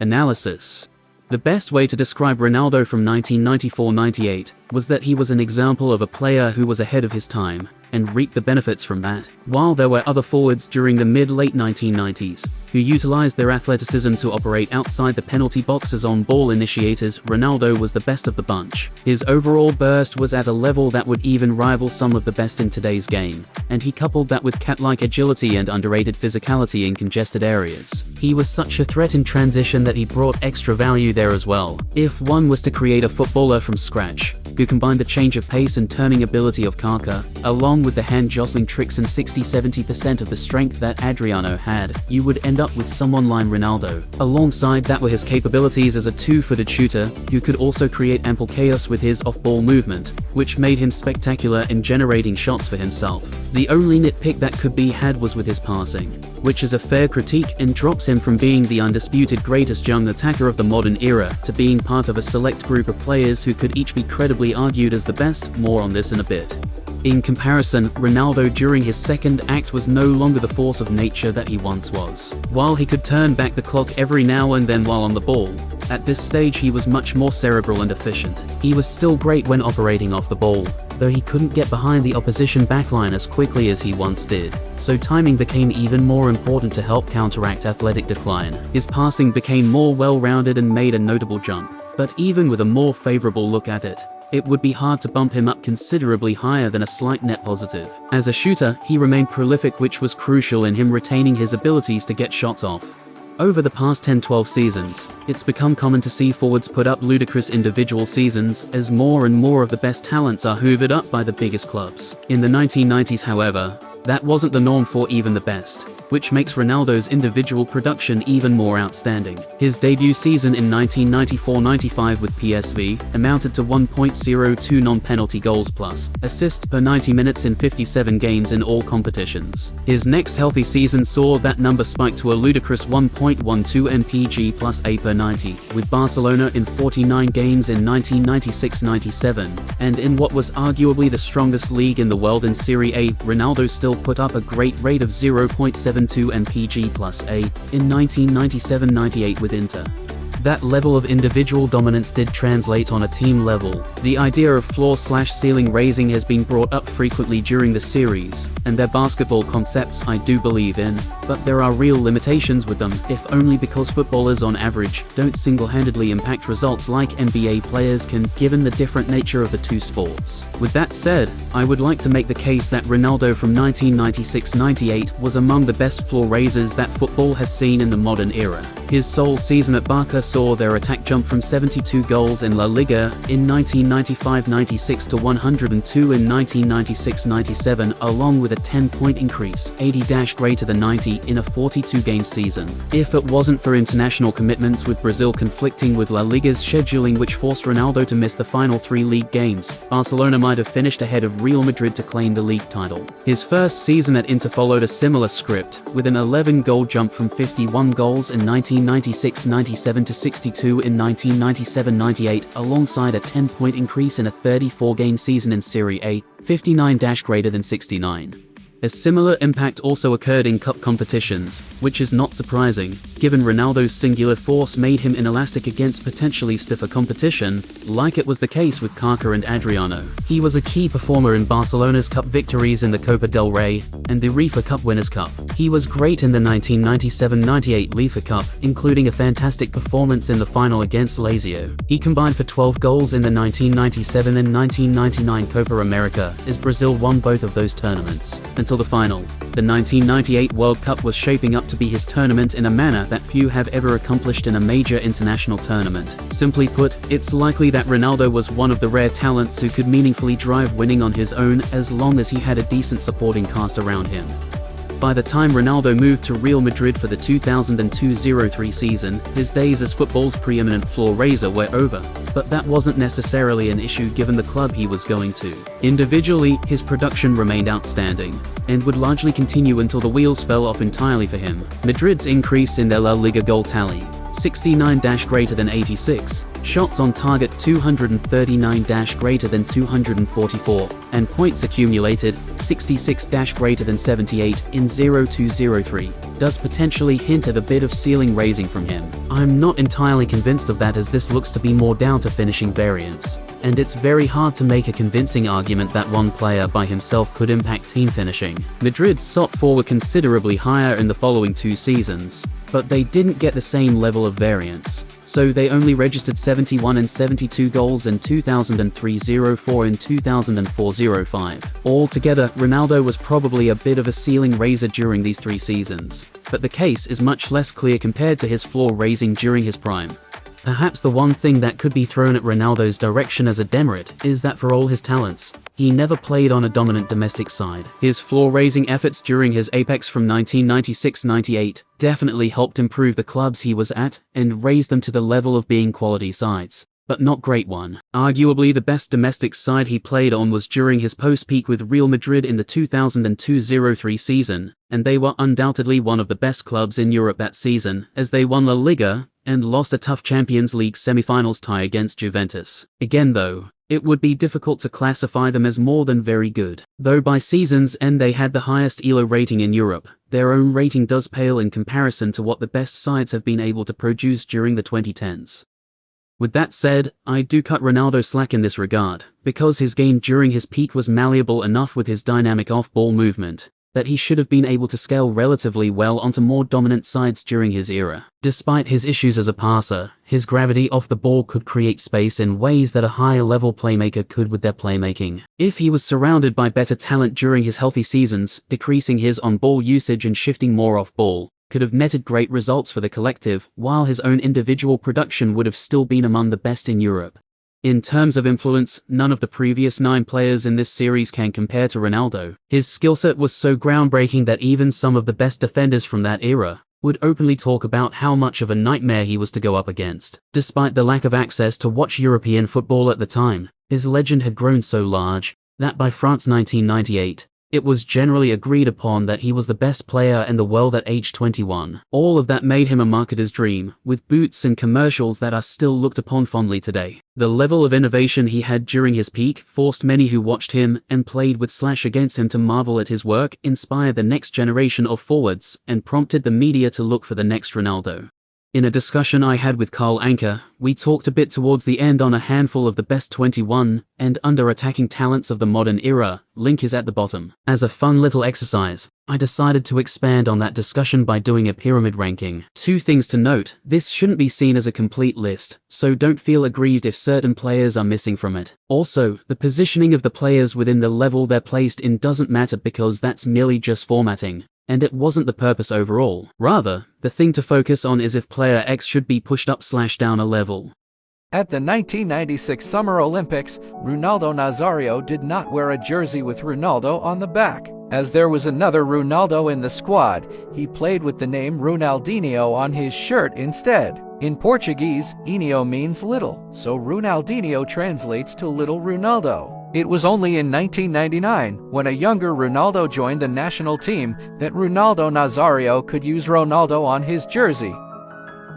Analysis. The best way to describe Ronaldo from 1994-98 was that he was an example of a player who was ahead of his time, and reaped the benefits from that, while there were other forwards during the mid-late 1990s, who utilized their athleticism to operate outside the penalty box as on-ball initiators. Ronaldo was the best of the bunch. His overall burst was at a level that would even rival some of the best in today's game, and he coupled that with cat-like agility and underrated physicality in congested areas. He was such a threat in transition that he brought extra value there as well. If one was to create a footballer from scratch, who combined the change of pace and turning ability of Kaká, along with the hand-jostling tricks and 60-70% of the strength that Adriano had, you would end up with someone like Ronaldo. Alongside that were his capabilities as a two-footed shooter, who could also create ample chaos with his off-ball movement, which made him spectacular in generating shots for himself. The only nitpick that could be had was with his passing, which is a fair critique and drops him from being the undisputed greatest young attacker of the modern era to being part of a select group of players who could each be credibly argued as the best. More on this in a bit. In comparison, Ronaldo during his second act was no longer the force of nature that he once was. While he could turn back the clock every now and then while on the ball, at this stage he was much more cerebral and efficient. He was still great when operating off the ball, though he couldn't get behind the opposition backline as quickly as he once did, so timing became even more important to help counteract athletic decline. His passing became more well-rounded and made a notable jump. But even with a more favorable look at it, it would be hard to bump him up considerably higher than a slight net positive. As a shooter, he remained prolific, which was crucial in him retaining his abilities to get shots off. Over the past 10-12 seasons, it's become common to see forwards put up ludicrous individual seasons as more and more of the best talents are hoovered up by the biggest clubs. In the 1990s, however, that wasn't the norm for even the best, which makes Ronaldo's individual production even more outstanding. His debut season in 1994-95 with PSV amounted to 1.02 non-penalty goals plus assists per 90 minutes in 57 games in all competitions. His next healthy season saw that number spike to a ludicrous 1.12 mpg plus A per 90, with Barcelona in 49 games in 1996-97, and in what was arguably the strongest league in the world in Serie A, Ronaldo still put up a great rate of 0.72 mpg plus A in 1997-98 with Inter. That level of individual dominance did translate on a team level. The idea of floor/ceiling raising has been brought up frequently during the series, and their basketball concepts I do believe in, but there are real limitations with them, if only because footballers on average don't single-handedly impact results like NBA players can, given the different nature of the two sports. With that said, I would like to make the case that Ronaldo from 1996-98 was among the best floor raisers that football has seen in the modern era. His sole season at Barca saw their attack jump from 72 goals in La Liga in 1995-96 to 102 in 1996-97, along with a 10-point increase, 80 greater than 90 in a 42-game season. If it wasn't for international commitments with Brazil conflicting with La Liga's scheduling, which forced Ronaldo to miss the final 3 league games, Barcelona might have finished ahead of Real Madrid to claim the league title. His first season at Inter followed a similar script, with an 11-goal jump from 51 goals in 1996-97 to 62 in 1997-98, alongside a 10-point increase in a 34-game season in Serie A, 59 greater than 69. A similar impact also occurred in cup competitions, which is not surprising, given Ronaldo's singular force made him inelastic against potentially stiffer competition, like it was the case with Kaká and Adriano. He was a key performer in Barcelona's cup victories in the Copa del Rey and the UEFA Cup Winners' Cup. He was great in the 1997-98 UEFA Cup, including a fantastic performance in the final against Lazio. He combined for 12 goals in the 1997 and 1999 Copa America, as Brazil won both of those tournaments. Until the final, the 1998 World Cup was shaping up to be his tournament in a manner that few have ever accomplished in a major international tournament. Simply put, it's likely that Ronaldo was one of the rare talents who could meaningfully drive winning on his own as long as he had a decent supporting cast around him. By the time Ronaldo moved to Real Madrid for the 2002-03 season, his days as football's preeminent floor raiser were over, but that wasn't necessarily an issue given the club he was going to. Individually, his production remained outstanding, and would largely continue until the wheels fell off entirely for him. Madrid's increase in their La Liga goal tally, 69 greater than 86, shots on target 239 greater than 244, and points accumulated 66 greater than 78 in 0203, does potentially hint at a bit of ceiling raising from him. I'm not entirely convinced of that, as this looks to be more down to finishing variance, and it's very hard to make a convincing argument that one player by himself could impact team finishing. Madrid's top 4 were considerably higher in the following 2 seasons, but they didn't get the same level of variance, so they only registered 71 and 72 goals in 2003-04 and 2004-05. Altogether, Ronaldo was probably a bit of a ceiling raiser during these 3 seasons, but the case is much less clear compared to his floor raising during his prime. Perhaps the one thing that could be thrown at Ronaldo's direction as a demerit is that for all his talents, he never played on a dominant domestic side. His floor-raising efforts during his apex from 1996-98 definitely helped improve the clubs he was at and raise them to the level of being quality sides, but not great one. Arguably the best domestic side he played on was during his post-peak with Real Madrid in the 2002-03 season, and they were undoubtedly one of the best clubs in Europe that season, as they won La Liga and lost a tough Champions League semi-finals tie against Juventus. Again though, it would be difficult to classify them as more than very good. Though by season's end they had the highest ELO rating in Europe, their own rating does pale in comparison to what the best sides have been able to produce during the 2010s. With that said, I do cut Ronaldo slack in this regard, because his game during his peak was malleable enough with his dynamic off-ball movement that he should have been able to scale relatively well onto more dominant sides during his era. Despite his issues as a passer, his gravity off the ball could create space in ways that a higher-level playmaker could with their playmaking. If he was surrounded by better talent during his healthy seasons, decreasing his on-ball usage and shifting more off-ball could have netted great results for the collective, while his own individual production would have still been among the best in Europe. In terms of influence, none of the previous 9 players in this series can compare to Ronaldo. His skill set was so groundbreaking that even some of the best defenders from that era would openly talk about how much of a nightmare he was to go up against. Despite the lack of access to watch European football at the time, his legend had grown so large that by France 1998, it was generally agreed upon that he was the best player in the world at age 21. All of that made him a marketer's dream, with boots and commercials that are still looked upon fondly today. The level of innovation he had during his peak forced many who watched him and played with / against him to marvel at his work, inspired the next generation of forwards, and prompted the media to look for the next Ronaldo. In a discussion I had with Carl Anker, we talked a bit towards the end on a handful of the best 21 and under-attacking talents of the modern era. Link is at the bottom. As a fun little exercise, I decided to expand on that discussion by doing a pyramid ranking. 2 things to note: this shouldn't be seen as a complete list, so don't feel aggrieved if certain players are missing from it. Also, the positioning of the players within the level they're placed in doesn't matter, because that's merely just formatting, and it wasn't the purpose overall. Rather, the thing to focus on is if player X should be pushed up / down a level. At the 1996 Summer Olympics, Ronaldo Nazário did not wear a jersey with Ronaldo on the back. As there was another Ronaldo in the squad, he played with the name Ronaldinho on his shirt instead. In Portuguese, Inho means little, so Ronaldinho translates to Little Ronaldo. It was only in 1999, when a younger Ronaldo joined the national team, that Ronaldo Nazário could use Ronaldo on his jersey.